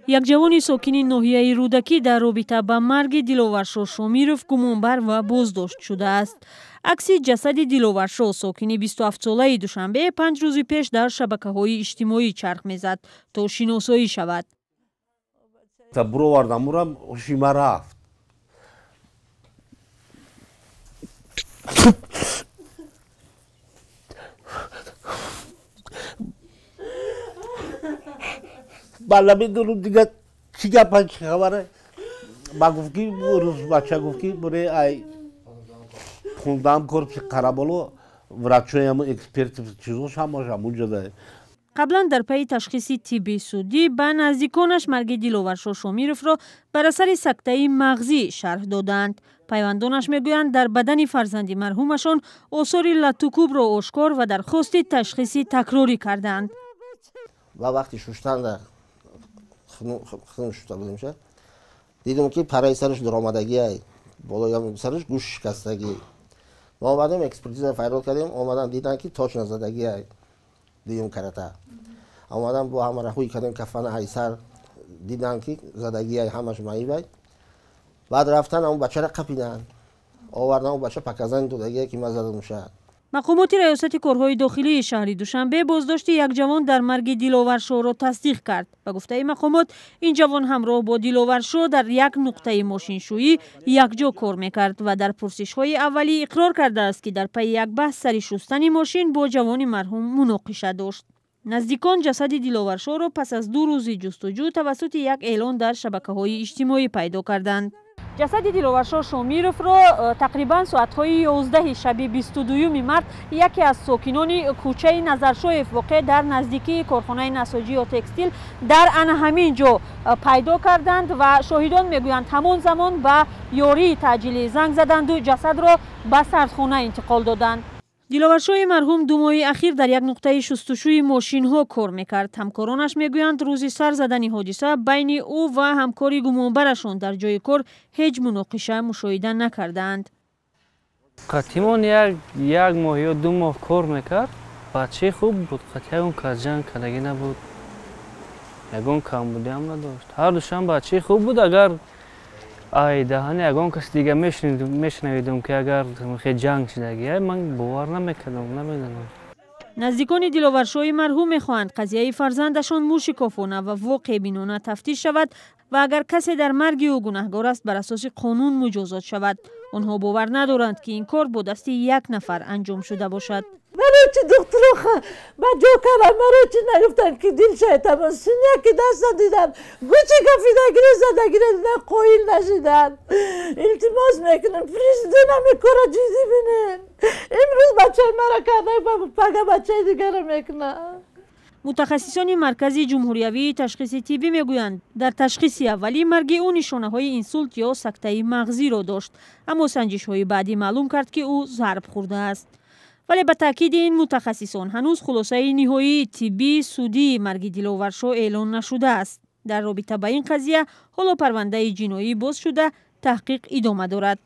یک جوان ساکن ناحیه رودکی در رابطه با مرگ دلاورشاه شامیرов گمانبر و بازداشت شده است. عکس جسد دلاورشاه ساکن 27 ساله دوشنبه 5 روز پیش در شبکه‌های اجتماعی چرخ میزد تا شناسایی شود. برآوردم شیما رفت. بالا میدونم دیگه چی گپ چی خبره. با گفت که روز بچه گفت که بره ای خوندم کورپس قرابالو ورچوی هم اکسپرت چیزوش هم باشه اونجا ده. قبلا در پی تشخیص طبی سودی به نزدیکانش مرگ دلاورشاه شامیرov را بر اثر سکته مغزی شرح دادند. پیوندانش میگویند در بدن فرزند مرحومشان آثار لطوکوب را آشکار و درخواست تشخیصی تکراری کردند. و وقتی شستن در خون شسته بودیم شد دیدم که پرای سرش درآمدگی بالای سرش گوش شکستگی. ما اومدیم اکسپرتیز فایرال کردیم اومدن دیدن که تاچ نزدگی دیدیم کرده. اومدن با هم راهوی کردیم کفن ایسر دیدن که زدگی همش مایه. بعد رفتن اون بچه را قپیدن. آوردن اون بچه پکازن دودگی که مزد میشه. مقامات ریاست کارهای داخلی شهر دوشنبه بازداشت یک جوان در مرگ دلاورشاه را تصدیق کرد. به گفته مقامات این جوان همراه با دلاورشاه در یک نقطه ماشینشویی یکجا کار میکرد و در پرسش‌های اولی اقرار کرده است که در پی یک بحث سر شستن ماشین با جوان مرحوم مناقشه داشت. نزدیکان جسد دلاورشاه را پس از 2 روز جستجو توسط یک اعلان در شبکه‌های اجتماعی پیدا کردند. جسد دلاورشاه شامیرov را تقریبا ساعت‌های 11 شب 22 مارس یکی از ساکنان کوچه نظرشاه واقع در نزدیکی کارخانه نساجی و تکستیل در همین جا پیدا کردند و شاهدان میگویند همان زمان به یاری تعجیلی زنگ زدند و جسد را به سردخانه انتقال دادند. دلاورشاه مرحوم 2 ماه اخیر در یک نقطه شستشوی ماشین ها کار میکرد. همکارانش میگویند روز سر زدن حادثه بین او و همکاری گمانبرشان در جای کار هیچ مناقشه مشاهده نکردند. قطیمان یک ماه یا 2 ماه کار میکرد. بچه خوب بود. قطعی اون که جنگ کدگی نبود. یگون کم بودی هم نداشت. هر دوشان بچه خوب بود. اگر دهانی یگون کس دیگه میشنویدم که اگر خیلی جنگ شدگی من باور نمیکردم نمیدونم. نزدیکان دلاورشاه مرحوم میخواهند قضیه فرزندشان موشکافانه و واقع بینانه تفتیش شود و اگر کسی در مرگ او گناهکار است بر اساس قانون مجازات شود. آنها باور ندارند که این کار با دست یک نفر انجام شده باشد. مرا چی دکتر با جو کردم مرا چی نگفتن که دل شایدم سنیا که دست دیدن گوچی کفیده گیره زده گیره دیدن قویل نشیدن. التماس میکنم پریزیدن همی کارا جیزی بینن. امروز بچه مرا کرده پگه بچه دیگر را میکنن. متخصصان مرکز جمهوریوی تشخیص طبی میگویند در تشخیص اولی مرگ او نشانه‌های اینسولت یا سکته مغزی را داشت، اما سنجش‌های بعدی معلوم کرد که او ضرب خورده است. ولی به تاکید این متخصصان هنوز خلاصه نهایی طبی سودی مرگ دلاورشاه اعلان نشده است. در رابطه با این قضیه حالا پرونده جنایی باز شده تحقیق ادامه دارد.